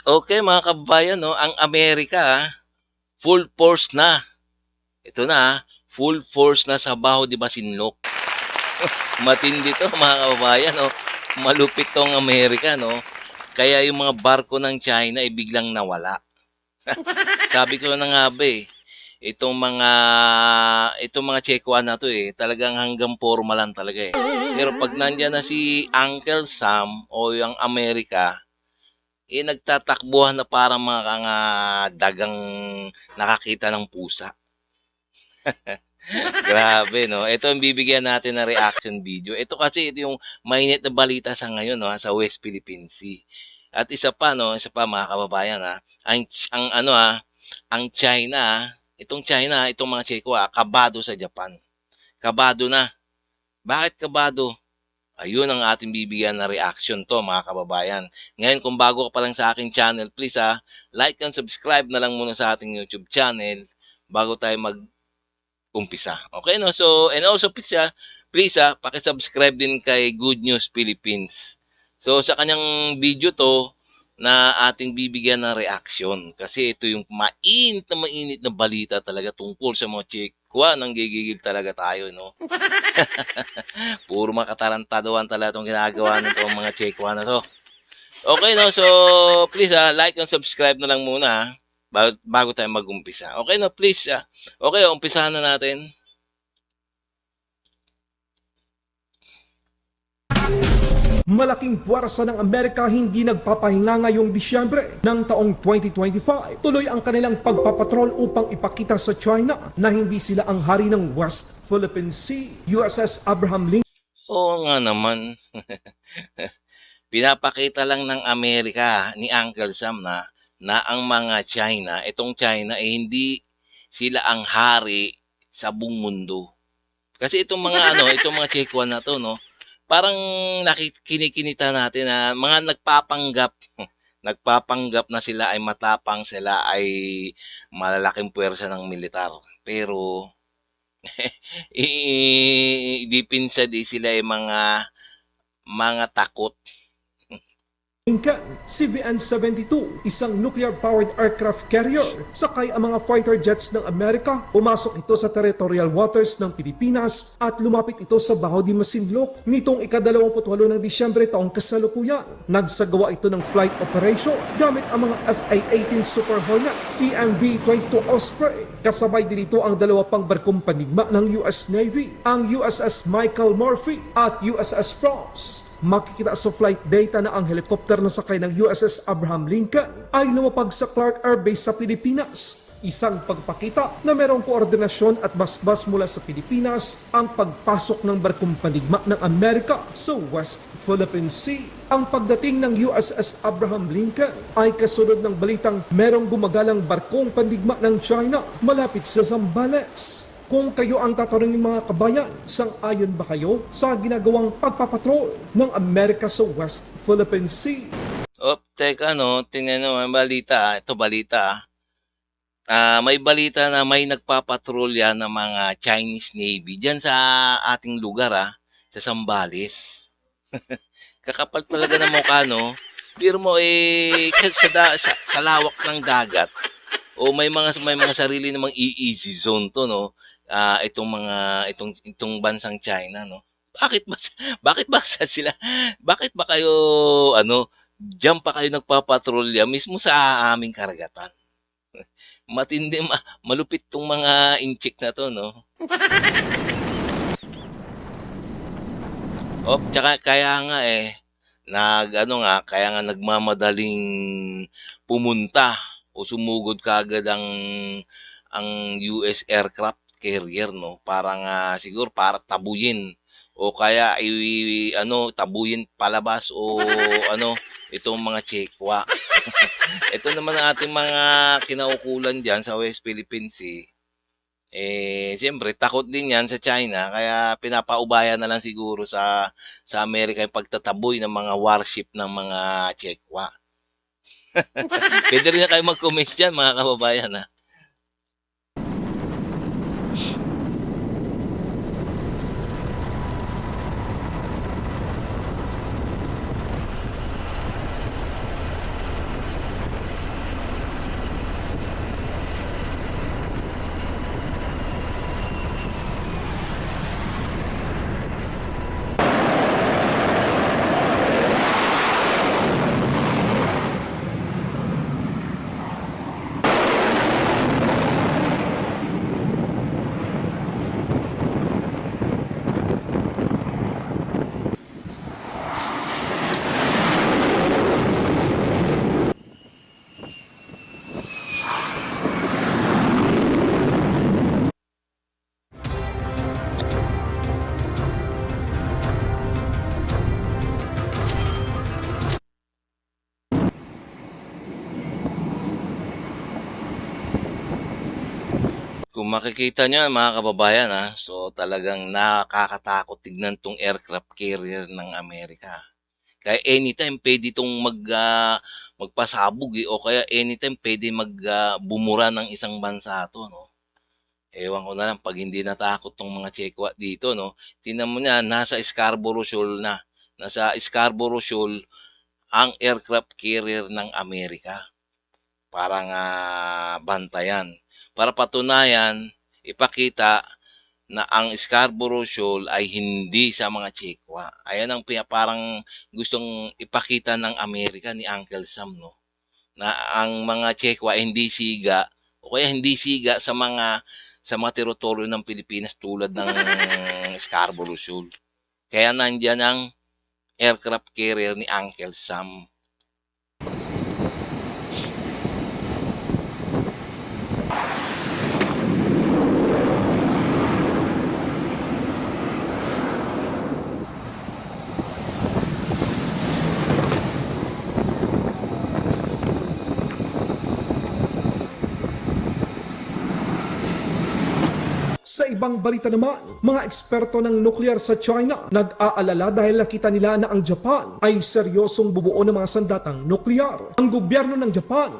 Okay mga kababayan 'no, ang Amerika, full force na. Ito na, full force na sa Baho de Masinloc. Matindi 'to mga kababayan 'no, malupit 'tong Amerika 'no. Kaya yung mga barko ng China ay biglang nawala. Sabi ko na nga ba, itong mga Tsekwan na 'to, talagang hanggang porma lang talaga, eh. Pero 'pag nandiyan na si Uncle Sam o yung Amerika, nagtatakbuhan na parang mga dagang nakakita ng pusa. Grabe 'no, ito ang bibigyan natin ng reaction video. Ito kasi ito yung mainit na balita sa ngayon 'no, sa West Philippine Sea. At isa pa 'no, isa pa mga kababayan, ang ano, ang China, itong mga Tsieko, kabado sa Japan. Kabado na. Bakit kabado? Ayun ang ating bibigyan na reaction 'to mga kababayan. Ngayon kung bago ka pa lang sa aking channel, please, like and subscribe na lang muna sa ating YouTube channel bago tayo mag-umpisa. Okay 'no? So, and also please, paki-subscribe din kay Good News Philippines. So, sa kanyang video 'to na ating bibigyan ng reaksyon kasi ito yung mainit na balita talaga tungkol sa mga Tsekwa. Nanggigigil talaga tayo 'no. Puro makatarantaduhan talaga itong ginagawa nitong mga Tsekwa na 'to. Okay 'no, so please, like and subscribe na lang muna, bago tayo mag-umpisa. Okay 'no, please, okay, umpisahan na natin. Malaking puwersa ng Amerika hindi nagpapahinga ngayong Disyembre ng taong 2025. Tuloy ang kanilang pagpapatrol upang ipakita sa China na hindi sila ang hari ng West Philippine Sea. USS Abraham Lincoln. Oo nga naman. Pinapakita lang ng Amerika ni Uncle Sam na ang mga China, itong China ay hindi sila ang hari sa buong mundo. Kasi itong mga Tsekwan na 'to 'no, parang kinikinita natin na mga nagpapanggap na sila ay matapang, sila ay malalaking puwersa ng militar. Pero deep inside, sila ay mga takot. CVN-72, isang nuclear-powered aircraft carrier. Sakay ang mga fighter jets ng Amerika, pumasok ito sa territorial waters ng Pilipinas at lumapit ito sa Baho de Masinloc nitong ika-28 ng Disyembre taong kasalukuyan. Nagsagawa ito ng flight operation gamit ang mga FA-18 Super Hornet, CMV-22 Osprey. Kasabay din ito ang dalawa pang barkong panigma ng US Navy, ang USS Michael Murphy at USS Proms. Makikita sa flight data na ang helikopter na sakay ng USS Abraham Lincoln ay lumapag sa Clark Air Base sa Pilipinas. Isang pagpakita na merong koordinasyon at basbas mula sa Pilipinas ang pagpasok ng barkong panigma ng Amerika sa West Philippine Sea. Ang pagdating ng USS Abraham Lincoln ay kasunod ng balitang merong gumagalang barkong pandigma ng China malapit sa Zambales. Kung kayo ang tatanungin mga kabayan, sang-ayon ba kayo sa ginagawang pagpapatrol ng Amerika sa West Philippine Sea? Teka no, tingnan mo ang balita, ito balita. May balita na may nagpapatrolya ng mga Chinese Navy diyan sa ating lugar, sa Zambales. Kakapal talaga ng mukha no. Pero mo sa lawak ng dagat. O may mga sarili namang EEZ zone to no. Itong bansang China no. Bakit ba sila bakit ba kayo diyan pa kayo nagpapatrolya mismo sa aming karagatan? Malupit tong mga inchik na to no. Tsaka kaya nga kaya nga nagmamadaling pumunta o sumugod kaagad ang US aircraft carrier no para nga siguro para tabuyin o kaya tabuyin palabas o itong mga Tsekwa. Ito naman ang ating mga kinaukulan diyan sa West Philippine Sea. Siyempre takot din 'yan sa China kaya pinapaubaya na lang siguro sa Amerika yung pagtataboy ng mga warship ng mga Tsekwa. Puwede rin na kayo mag-comment diyan mga kababayan, Kung makikita niyo mga kababayan, so talagang nakakatakot tignan 'tong aircraft carrier ng Amerika. Kaya anytime puwede 'tong magpasabog, o kaya anytime puwede bumura ng isang bansa 'to 'no. Ewan ko na lang 'pag hindi natakot 'tong mga Chekwa dito 'no. Tingnan mo niyan, nasa Scarborough Shoal ang aircraft carrier ng Amerika. Parang, bantayan. Para patunayan, ipakita na ang Scarborough Shoal ay hindi sa mga Chekwa. Ayan ang parang gustong ipakita ng Amerika ni Uncle Sam 'no, na ang mga Chekwa ay hindi siga o kaya hindi siga sa mga teritoryo ng Pilipinas tulad ng Scarborough Shoal. Kaya nandiyan ang aircraft carrier ni Uncle Sam. Sa ibang balita naman, mga eksperto ng nuklear sa China nag-aalala dahil nakita nila na ang Japan ay seryosong bumuo ng mga sandatang nuklear. Ang gobyerno ng Japan,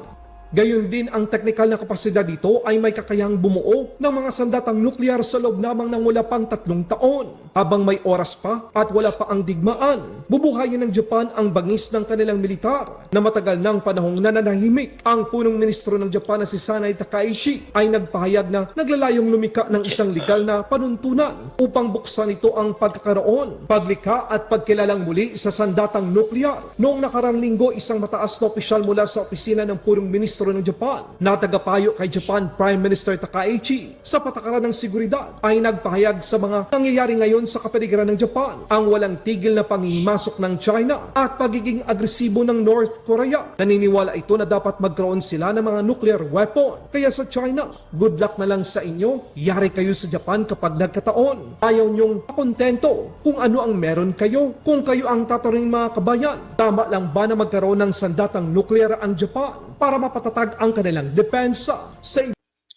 gayon din ang teknikal na kapasidad dito ay may kakayahang bumuo ng mga sandatang nuklear sa loob lamang ng wala pang 3 taon. Habang may oras pa at wala pa ang digmaan, bubuhayin ng Japan ang bangis ng kanilang militar na matagal ng panahong nananahimik. Ang punong ministro ng Japan na si Sanai Takaichi ay nagpahayag na naglalayong lumika ng isang legal na panuntunan upang buksan ito ang pagkakaroon, paglikha at pagkilalang muli sa sandatang nuklear. Noong nakarang linggo, isang mataas na opisyal mula sa opisina ng punong ministro ng Japan na tagapayo kay Japan Prime Minister Takaichi sa patakaran ng seguridad ay nagpahayag sa mga nangyayari ngayon sa kapaligiran ng Japan, ang walang tigil na panghihimasok ng China at pagiging agresibo ng North Korea. Naniniwala ito na dapat magkaroon sila ng mga nuclear weapon. Kaya sa China, good luck na lang sa inyo. Yari kayo sa Japan kapag nagkataon. Ayaw niyong kontento kung ano ang meron kayo. Kung kayo ang tataring mga kabayan, tama lang ba na magkaroon ng sandatang nuclear ang Japan para mapatatag ang kanilang depensa sa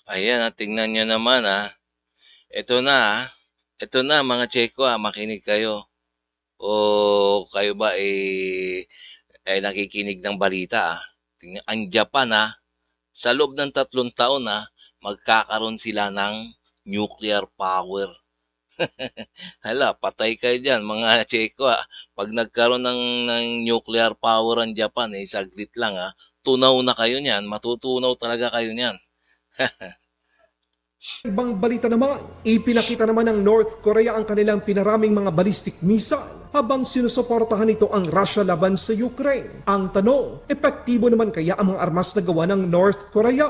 Ayan, tingnan niyo naman, Ito na, mga Cheko, makinig kayo. O kayo ba ay nakikinig ng balita, Tingnan, ang Japan, sa loob ng 3 taon, magkakaroon sila ng nuclear power. Hala, patay kayo diyan mga Cheko, 'Pag nagkaroon ng nuclear power ang Japan, saglit lang, tunaw na kayo niyan, matutunaw talaga kayo niyan. ibang balita naman, ipinakita naman ng North Korea ang kanilang pinaraming mga ballistic missile habang sinusuportahan nito ang Russia laban sa Ukraine. Ang tanong, epektibo naman kaya ang mga armas na gawa ng North Korea?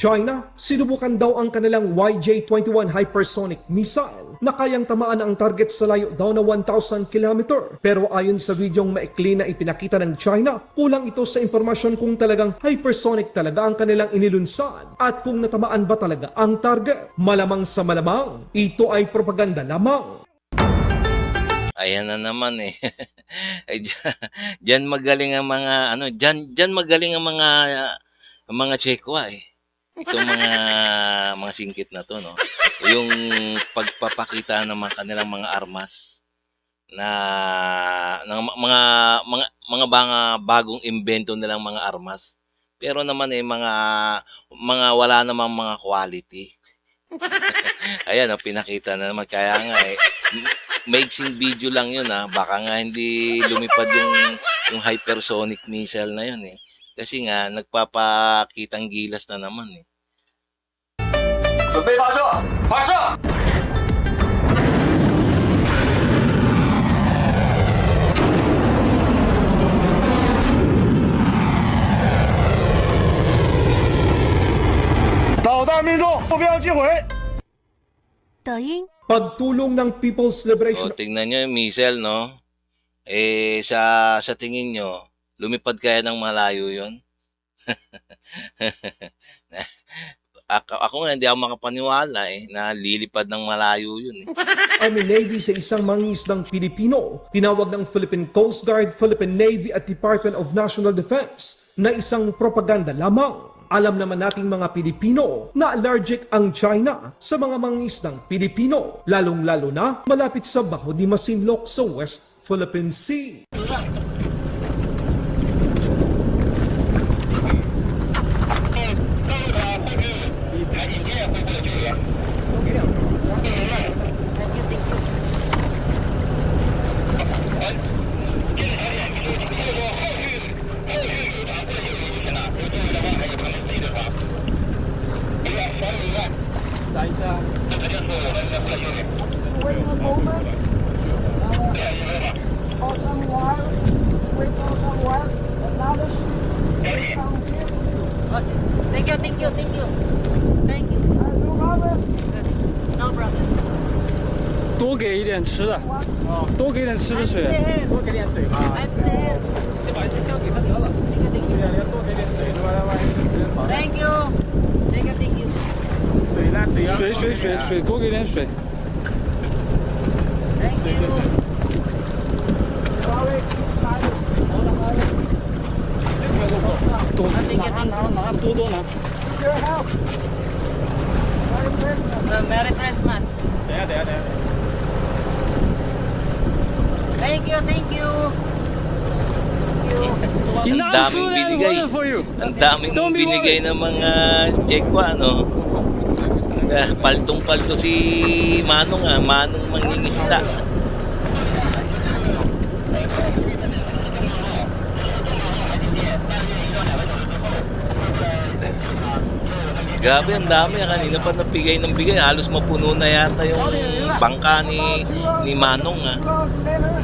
China, sinubukan daw ang kanilang YJ-21 hypersonic missile na kayang tamaan ang target sa layo daw na 1,000 km. Pero ayon sa videong maikli na ipinakita ng China, kulang ito sa impormasyon kung talagang hypersonic talaga ang kanilang inilunsad at kung natamaan ba talaga ang target. Malamang sa malamang, ito ay propaganda lamang. Ayan na naman, Ay, diyan magaling ang mga diyan magaling ang mga Cheko, Itong mga singkit na 'to 'no, yung pagpapakita ng kanilang mga armas na ng mga bagong imbento nilang mga armas. Pero naman, mga wala namang mga quality. Ayan, pinakita na naman. Kaya nga, maiksing video lang yun, baka nga hindi lumipad yung hypersonic missile na yun, Kasi nga, nagpapakitang gilas na naman, 准备发射，发射！导弹命中，目标击毁。抖音 Pagtulong ng People's Liberation O, tingnan nyo yung missile, no? Sa tingin nyo, lumipad kaya ng malayo yun? Ako nga hindi ako makapaniwala, na lilipad ng malayo yun, Army Navy sa isang mangingisdang Pilipino, tinawag ng Philippine Coast Guard, Philippine Navy at Department of National Defense na isang propaganda lamang. Alam naman nating mga Pilipino na allergic ang China sa mga mangingisdang Pilipino, lalong-lalo na malapit sa Baho de Masinloc sa West Philippine Sea. Wait a moment. For some wires. Wait for some wires. Another ship. Down here. Thank you, thank you, thank you. Thank you. No problem. No problem. 多给一点吃的，多给点吃的 I'm 水。 staying. 多给点水吧。 I'm staying. 你把这箱给他得了。 Thank you, thank you. 要多给点水，是吧？万一时间长。 Thank you. Thank you, thank you. 水呢？水，多给点水。 Thank you. Sorry, keep silence. Silence. 多拿多拿。 Your help. Merry Christmas. Merry Christmas. 等一下。 Thank you, thank you. You Ang daming binigay. for you. Ang daming Don't be binigay ng mga Chekwa, Paltong-palto si Manong, Manong mangingisda. Grabe, ang dami. Kanina pa nabigay ng bigay. Halos mapuno na yata yung bangka ni Manong, Close dinner.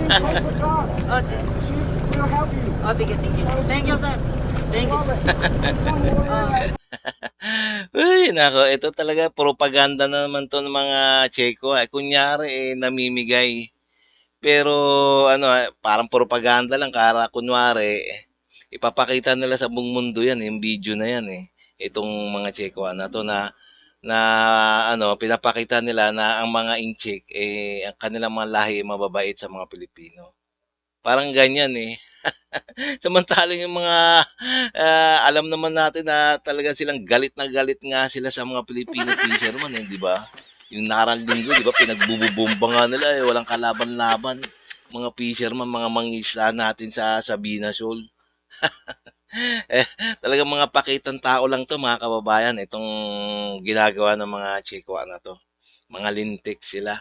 Ah, oh, sir. She will help you. Oh, thank you, thank you. Thank you, sir. Thank you. Uy, nako, ito talaga propaganda na naman 'to ng mga Cheko. Kunyari namimigay. Pero parang propaganda lang para kunwari ipapakita nila sa buong mundo 'yan, yung video na 'yan Itong mga Cheko na 'to na pinapakita nila na ang mga Inchik ang kanilang mga lahi ay mababait sa mga Pilipino. Parang ganyan Samantalang yung mga alam naman natin na talaga silang galit na galit nga sila sa mga Filipino fisherman, di ba? Yung nakarang linggo, di ba, pinagbububomba nga nila walang kalaban-laban. Mga fisherman, mga mangisda natin sa Sabina Shoal. Talagang mga pakitang tao lang to mga kababayan, itong ginagawa ng mga Chekwa na to. Mga lintik sila.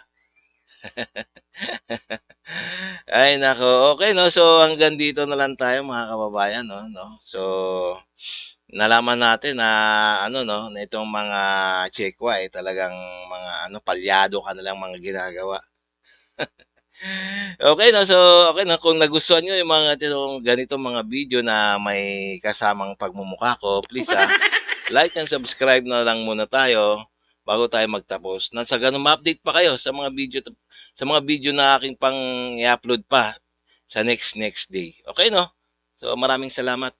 Ay nako, okay so hanggang dito na lang tayo mga kababayan no. So nalaman natin na na itong mga Chekwa talagang mga palyado kanilang mga ginagawa. Okay so okay kung nagustuhan niyo yung mga ganitong mga video na may kasamang pagmumukha ko, please like and subscribe na lang muna tayo bago tayo magtapos. Nang sa ganun ma-update pa kayo sa mga video na aking pang i-upload pa sa next day. Okay no? So maraming salamat.